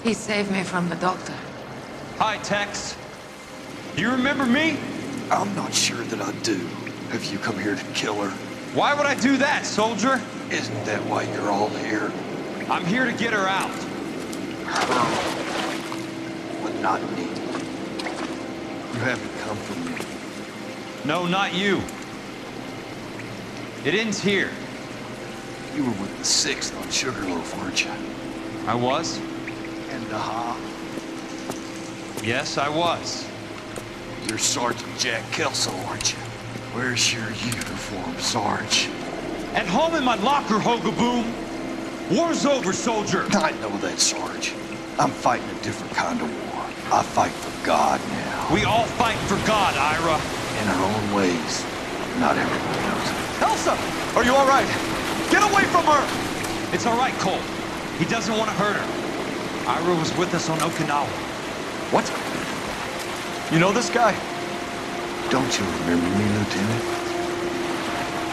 He saved me from the doctor. Hi, Tex. You remember me? I'm not sure that I do. Have you come here to kill her? Why would I do that, soldier? Isn't that why you're all here? I'm here to get her out. Her, but not me. You haven't come for me. No, not you. It ends here. You were with the 6th on Sugarloaf, weren't you? I was? And Naha? Yes, I was. You're Sergeant Jack Kelso, aren't you? Where's your uniform, Sarge? At home in my locker, Hogaboom. War's over, soldier. I know that, Sarge. I'm fighting a different kind of war. I fight for God now. We all fight for God, Ira. In our own ways. Not everyone knows it. Elsa! Are you all right? Get away from her! It's all right, Cole. He doesn't want to hurt her. Ira was with us on Okinawa. What? You know this guy? Don't you remember me, Lieutenant?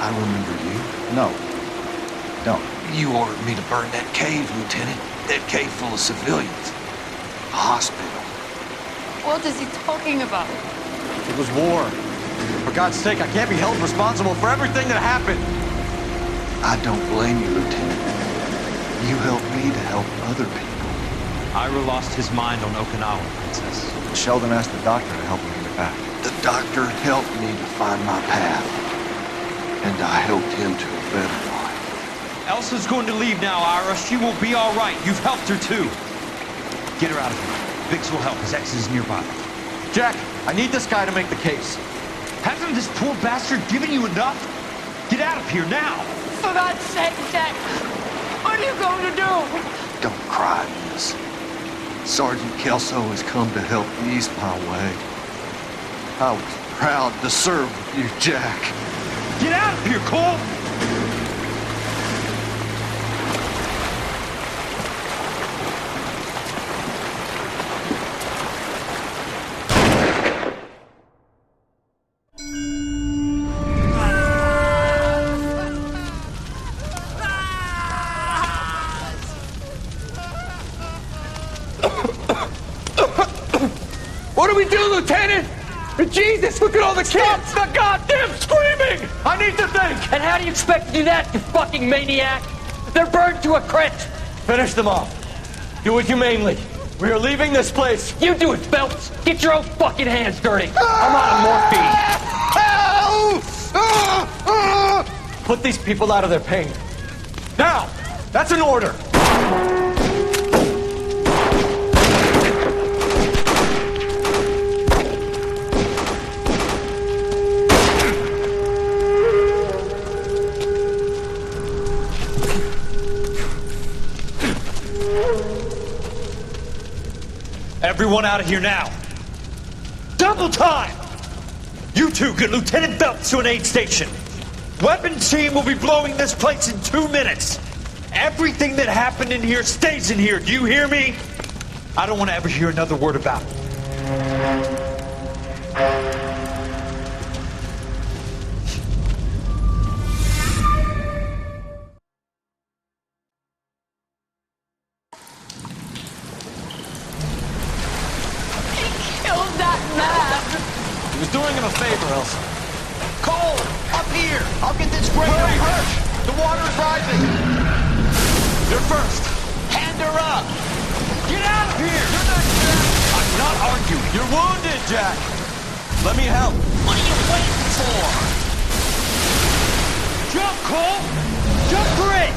I remember you. No. Don't. You ordered me to burn that cave, Lieutenant. That cave full of civilians. A hospital. What is he talking about? It was war. For God's sake, I can't be held responsible for everything that happened. I don't blame you, Lieutenant. You helped me to help other people. Ira lost his mind on Okinawa, Princess. Sheldon asked the doctor to help him get back. The doctor helped me to find my path. And I helped him to a better life. Elsa's going to leave now, Ira. She will be all right. You've helped her, too. Get her out of here. Biggs will help. His ex is nearby. Jack, I need this guy to make the case. Hasn't this poor bastard given you enough? Get out of here now! For God's sake, Jack! What are you going to do? Don't cry, miss. Sergeant Kelso has come to help ease my way. I was proud to serve with you, Jack. Get out of here, Cole! What do we do, Lieutenant? Jesus, look at all the kids! Stop the goddamn screaming! I need to think! And how do you expect to do that, you fucking maniac? They're burned to a crisp! Finish them off. Do it humanely. We are leaving this place. You do it, Phelps. Get your own fucking hands dirty. I'm out of morphine. Put these people out of their pain. Now! That's an order! Everyone out of here now. Double time! You two get Lieutenant Phelps to an aid station. Weapons team will be blowing this place in 2 minutes. Everything that happened in here stays in here. Do you hear me? I don't want to ever hear another word about it. He was doing him a favor, Elsa. Cole, up here! I'll get this grader hurt! The water's rising! You're first! Hand her up! Get out of here! You're not Jack! I'm not arguing. You're wounded, Jack! Let me help. What are you waiting for? Jump, Cole! Jump for it!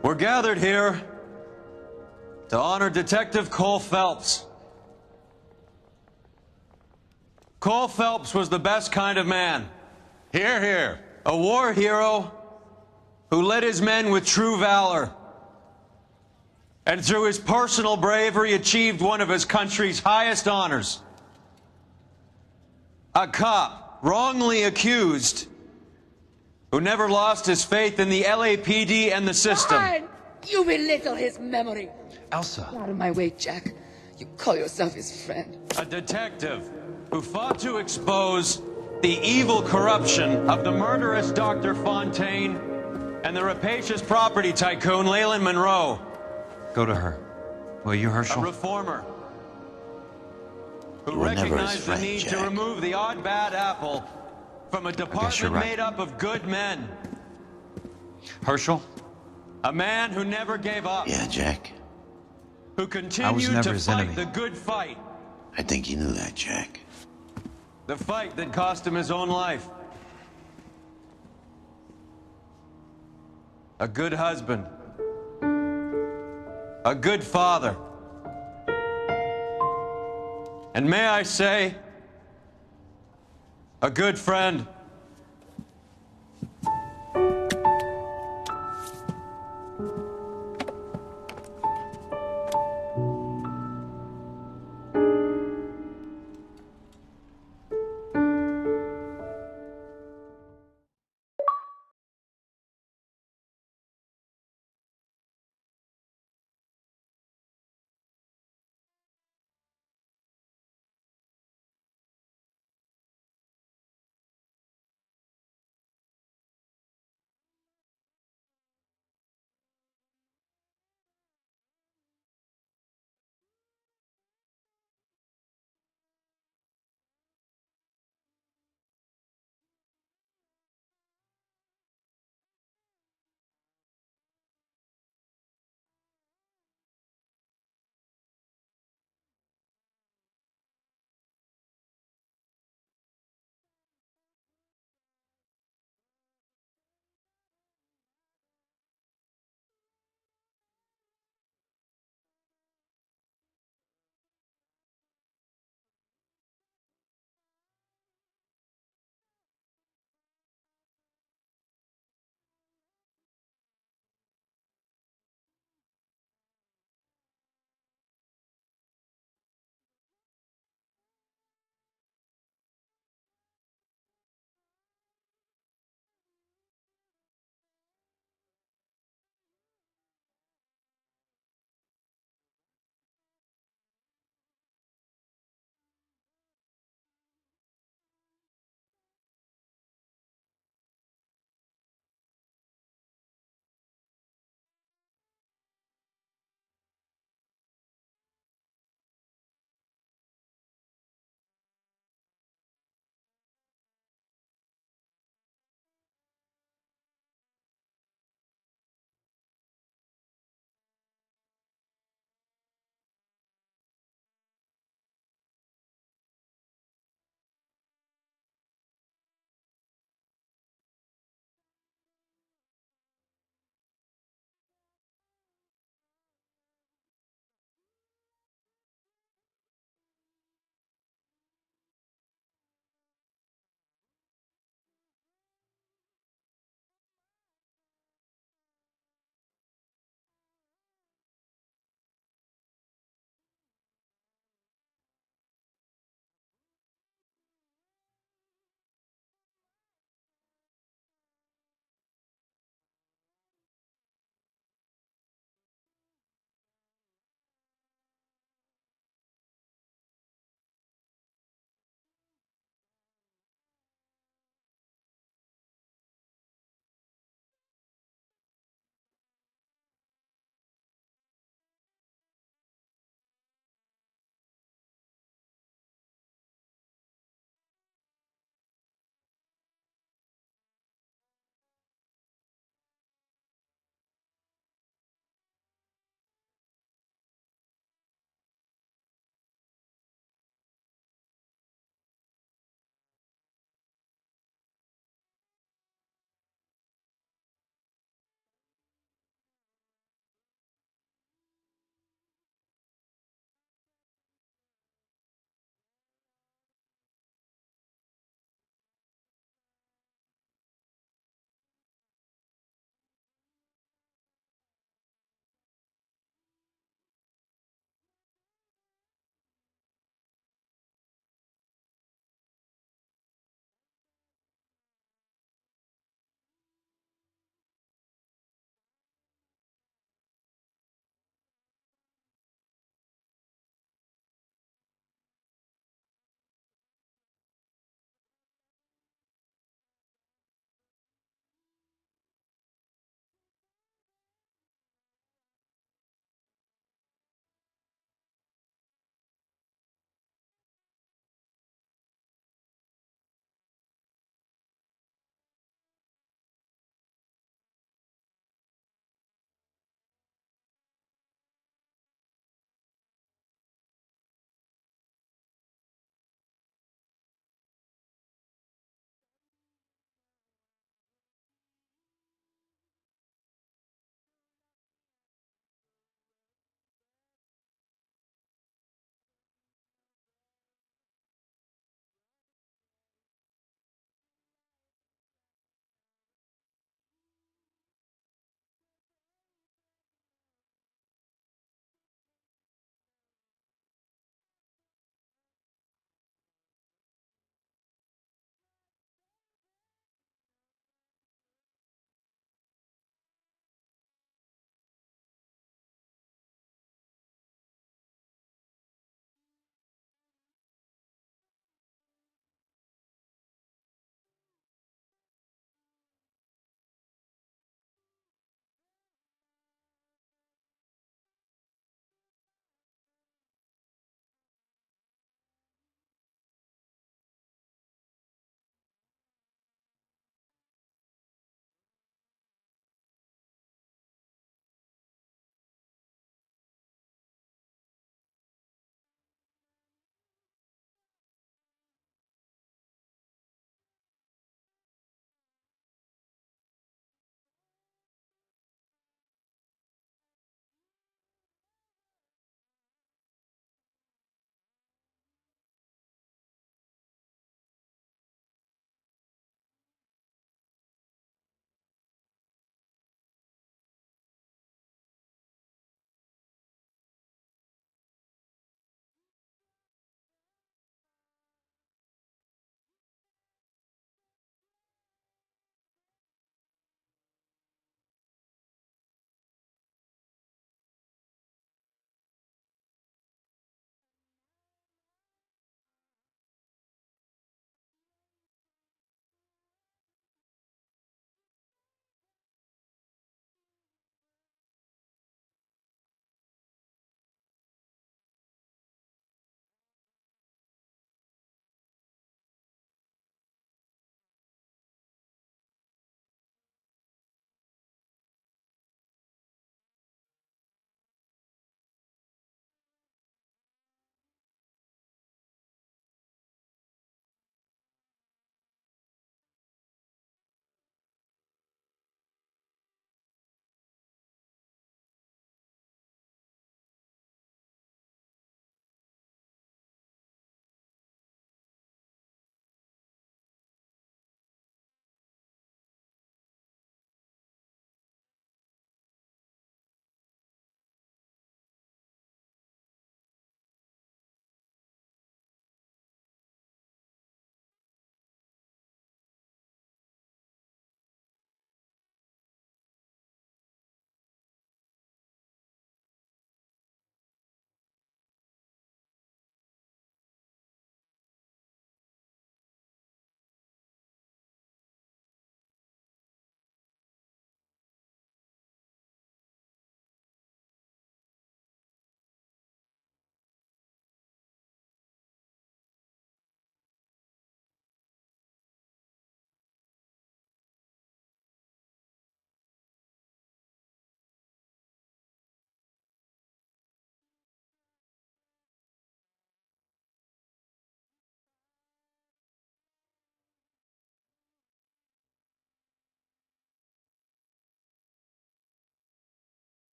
We're gathered here to honor Detective Cole Phelps. Cole Phelps was the best kind of man. Hear, hear. A war hero who led his men with true valor. And through his personal bravery achieved one of his country's highest honors. A cop wrongly accused who never lost his faith in the LAPD and the system. Fine. You belittle his memory. Elsa. Out of my way, Jack. You call yourself his friend. A detective who fought to expose the evil corruption of the murderous Dr. Fontaine and the rapacious property tycoon Leyland Monroe. Go to her. Will you, Herschel? A reformer who You were never his recognized friend, the need to Jack. remove the odd bad apple from a you're department right. made up of good men. Herschel? A man who never gave up. Yeah, Jack. who continued never to his fight enemy. the good fight. I think you knew that, Jack. The fight that cost him his own life. A good husband. A good father. And may I say, a good friend.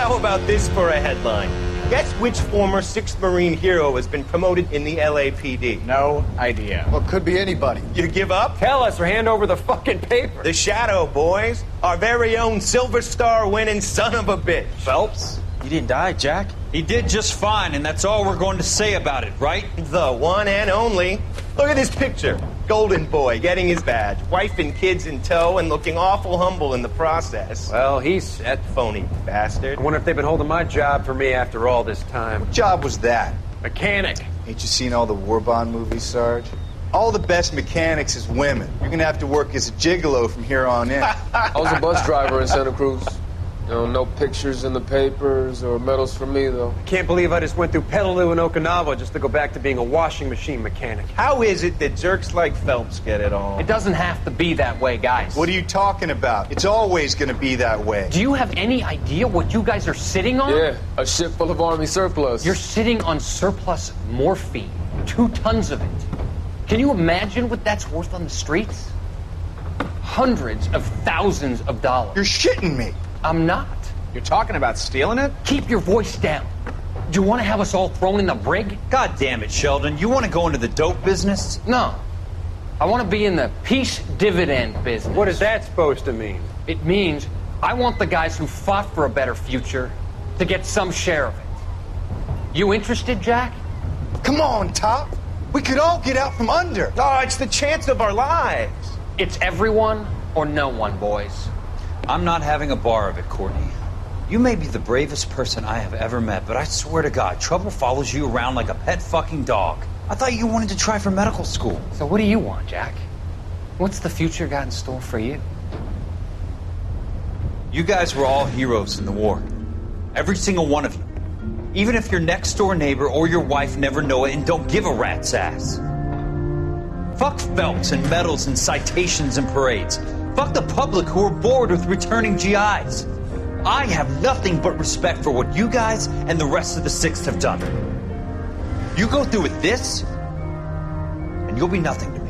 How about this for a headline? Guess which former 6th Marine hero has been promoted in the LAPD? No idea. Well, could be anybody. You give up? Tell us or hand over the fucking paper. The Shadow, boys. Our very own Silver Star winning son of a bitch. Phelps? You didn't die, Jack. He did just fine, and that's all we're going to say about it, right? The one and only. Look at this picture. Golden boy getting his badge, wife and kids in tow, and looking awful humble in the process. Well, he's set. Phony bastard. I wonder if they've been holding my job for me after all this time. What job was that? Mechanic. Ain't you seen all the war bond movies, Sarge? All the best mechanics is women. You're gonna have to work as a gigolo from here on in. I was a bus driver in Santa Cruz. No pictures in the papers or medals for me, though. I can't believe I just went through Petaloo and Okinawa just to go back to being a washing machine mechanic. How is it that jerks like Phelps get it all? It doesn't have to be that way, guys. What are you talking about? It's always gonna be that way. Do you have any idea what you guys are sitting on? Yeah, a ship full of Army surplus. You're sitting on surplus morphine. 2 tons of it. Can you imagine what that's worth on the streets? Hundreds of thousands of dollars. You're shitting me. I'm not. You're talking about stealing it? Keep your voice down. Do you want to have us all thrown in the brig? God damn it, Sheldon. You want to go into the dope business? No. I want to be in the peace dividend business. What is that supposed to mean? It means I want the guys who fought for a better future to get some share of it. You interested, Jack? Come on, Top. We could all get out from under. Oh, it's the chance of our lives. It's everyone or no one, boys. I'm not having a bar of it, Courtney. You may be the bravest person I have ever met, but I swear to God, trouble follows you around like a pet fucking dog. I thought you wanted to try for medical school. So what do you want, Jack? What's the future got in store for you? You guys were all heroes in the war. Every single one of you. Even if your next door neighbor or your wife never know it and don't give a rat's ass. Fuck Phelps and medals and citations and parades. Fuck the public who are bored with returning GIs. I have nothing but respect for what you guys and the rest of the 6th have done. You go through with this, and you'll be nothing to me.